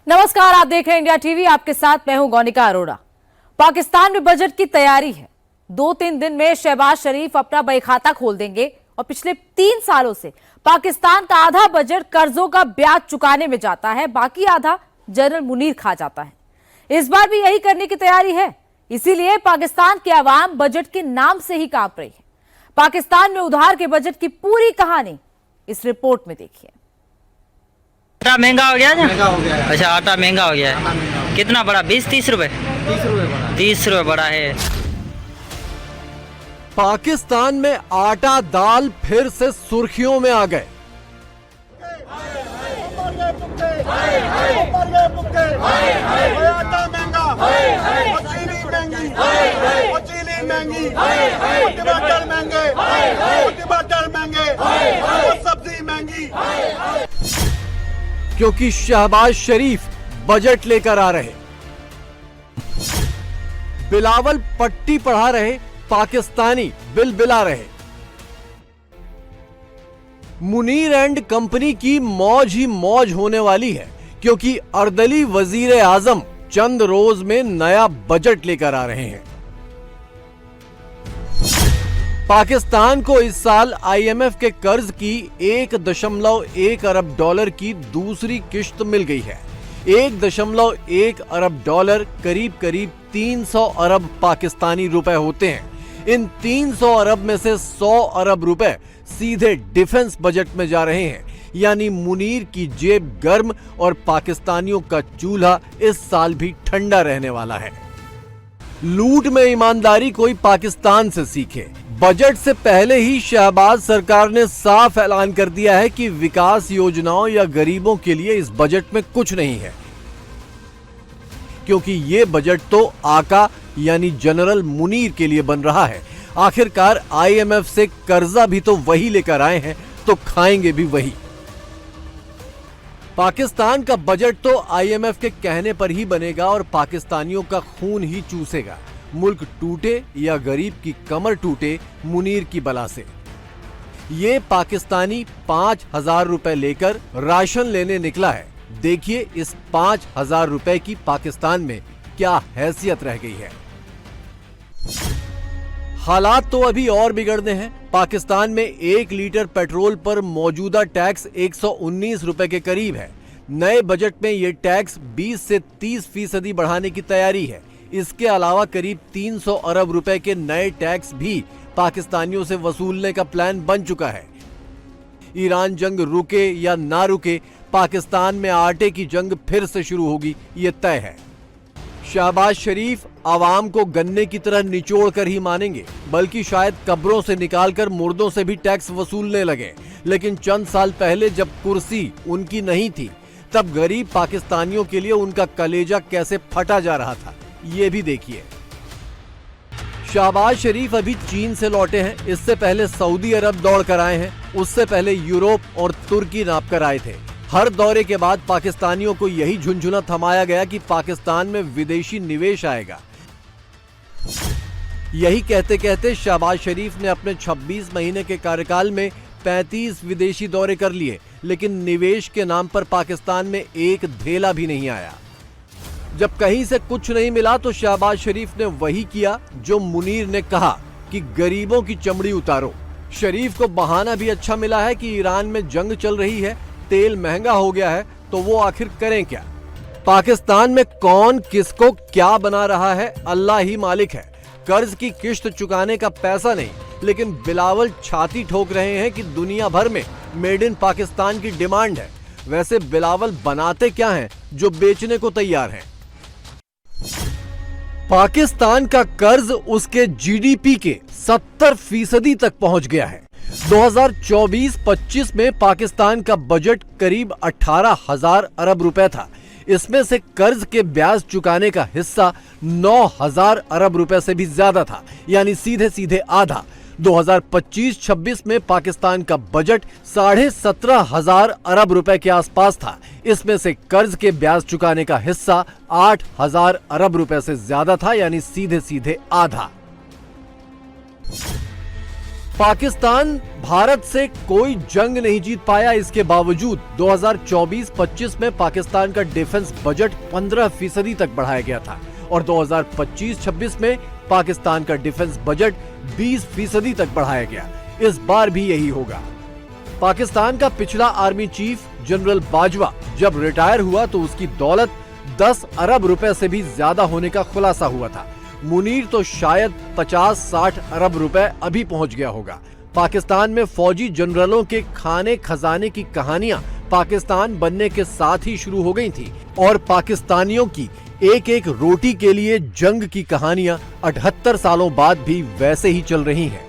नमस्कार, आप देख रहे हैं इंडिया टीवी। आपके साथ मैं हूं गौनिका अरोड़ा। पाकिस्तान में बजट की तैयारी है। 2-3 दिन में शहबाज शरीफ अपना बही खाता खोल देंगे और पिछले 3 सालों से पाकिस्तान का आधा बजट कर्जों का ब्याज चुकाने में जाता है, बाकी आधा जनरल मुनीर खा जाता है। इस बार भी यही करने की तैयारी है, इसीलिए पाकिस्तान की आवाम बजट के नाम से ही कांप रही है। पाकिस्तान में उधार के बजट की पूरी कहानी इस रिपोर्ट में देखिए। आटा महंगा हो गया है? महंगा हो गया है। अच्छा, आटा महंगा हो गया है। कितना बड़ा? 20-30 रुपए? 30 रुपए बड़ा। 30 रुपए बड़ा है। पाकिस्तान में आटा दाल फिर से सुर्खियों में आ गए। आटा महंगा, चीनी महंगी, महंगी, टमाटर महंगे, सब्जी महंगी। क्योंकि शहबाज शरीफ बजट लेकर आ रहे, बिलावल पट्टी पढ़ा रहे, पाकिस्तानी बिल बिला रहे। मुनीर एंड कंपनी की मौज ही मौज होने वाली है, क्योंकि अर्दली वजीर आजम चंद रोज में नया बजट लेकर आ रहे हैं। पाकिस्तान को इस साल आईएमएफ के कर्ज की 1.1 अरब डॉलर की दूसरी किश्त मिल गई है। 1.1 अरब डॉलर करीब 300 अरब पाकिस्तानी रुपए होते हैं। इन 300 अरब में से 100 अरब रुपए सीधे डिफेंस बजट में जा रहे हैं, यानी मुनीर की जेब गर्म और पाकिस्तानियों का चूल्हा इस साल भी ठंडा रहने वाला है। लूट में ईमानदारी कोई पाकिस्तान से सीखे। बजट से पहले ही शहबाज सरकार ने साफ ऐलान कर दिया है कि विकास योजनाओं या गरीबों के लिए इस बजट में कुछ नहीं है, क्योंकि ये बजट तो आका यानी जनरल मुनीर के लिए बन रहा है। आखिरकार आईएमएफ से कर्जा भी तो वही लेकर आए हैं, तो खाएंगे भी वही। पाकिस्तान का बजट तो आईएमएफ के कहने पर ही बनेगा और पाकिस्तानियों का खून ही चूसेगा। मुल्क टूटे या गरीब की कमर टूटे मुनीर की बला से। ये पाकिस्तानी 5,000 रुपए लेकर राशन लेने निकला है। देखिए इस 5,000 रुपए की पाकिस्तान में क्या हैसियत रह गई है। हालात तो अभी और बिगड़ने हैं। पाकिस्तान में 1 लीटर पेट्रोल पर मौजूदा टैक्स 119 रुपए के करीब है। नए बजट में यह टैक्स 20 से 30% बढ़ाने की तैयारी है। इसके अलावा करीब 300 अरब रुपए के नए टैक्स भी पाकिस्तानियों से वसूलने का प्लान बन चुका है। ईरान जंग रुके या ना रुके, पाकिस्तान में आटे की जंग फिर से शुरू होगी, ये तय है। शहबाज शरीफ आवाम को गन्ने की तरह निचोड़ कर ही मानेंगे, बल्कि शायद कब्रों से निकालकर मुर्दों से भी टैक्स वसूलने लगे। लेकिन चंद साल पहले जब कुर्सी उनकी नहीं थी, तब गरीब पाकिस्तानियों के लिए उनका कलेजा कैसे फटा जा रहा था, ये भी देखिए। शहबाज शरीफ अभी चीन से लौटे हैं। इससे पहले सऊदी अरब दौड़ कर आए हैं। उससे पहले यूरोप और तुर्की नाप कर आए थे। हर दौरे के बाद पाकिस्तानियों को यही झुनझुना थमाया गया कि पाकिस्तान में विदेशी निवेश आएगा। यही कहते कहते शहबाज शरीफ ने अपने 26 महीने के कार्यकाल में 35 विदेशी दौरे कर लिए, लेकिन निवेश के नाम पर पाकिस्तान में एक धेला भी नहीं आया। जब कहीं से कुछ नहीं मिला तो शहबाज शरीफ ने वही किया जो मुनीर ने कहा कि गरीबों की चमड़ी उतारो। शरीफ को बहाना भी अच्छा मिला है कि ईरान में जंग चल रही है, तेल महंगा हो गया है, तो वो आखिर करें क्या। पाकिस्तान में कौन किसको क्या बना रहा है, अल्लाह ही मालिक है। कर्ज की किश्त चुकाने का पैसा नहीं, लेकिन बिलावल छाती ठोक रहे हैं कि दुनिया भर में मेड इन पाकिस्तान की डिमांड है। वैसे बिलावल बनाते क्या हैं जो बेचने को तैयार हैं। पाकिस्तान का कर्ज उसके जीडीपी के 70% तक पहुंच गया है। 2024-25 में पाकिस्तान का बजट करीब 18,000 अरब रुपए था। इसमें से कर्ज के ब्याज चुकाने का हिस्सा 9,000 अरब रुपए से भी ज्यादा था, यानी सीधे सीधे आधा। 2025-26 में पाकिस्तान का बजट 17,500 अरब रुपए के आसपास था। इसमें से कर्ज के ब्याज चुकाने का हिस्सा 8,000 अरब रुपए से ज्यादा था, यानी सीधे सीधे आधा। पाकिस्तान भारत से कोई जंग नहीं जीत पाया। इसके बावजूद 2024-25 में पाकिस्तान का डिफेंस बजट 15% तक बढ़ाया गया था और 2025-26 में पाकिस्तान का डिफेंस बजट 20% तक बढ़ाया गया। इस बार भी यही होगा। पाकिस्तान का पिछला आर्मी चीफ जनरल बाजवा जब रिटायर हुआ तो उसकी दौलत 10 अरब रुपए से भी ज्यादा होने का खुलासा हुआ था। मुनीर तो शायद 50-60 अरब रुपए अभी पहुंच गया होगा। पाकिस्तान में फौजी जनरलों के खाने खजाने की कहानियां पाकिस्तान बनने के साथ ही शुरू हो गई थी और पाकिस्तानियों की एक एक रोटी के लिए जंग की कहानियां 78 सालों बाद भी वैसे ही चल रही हैं।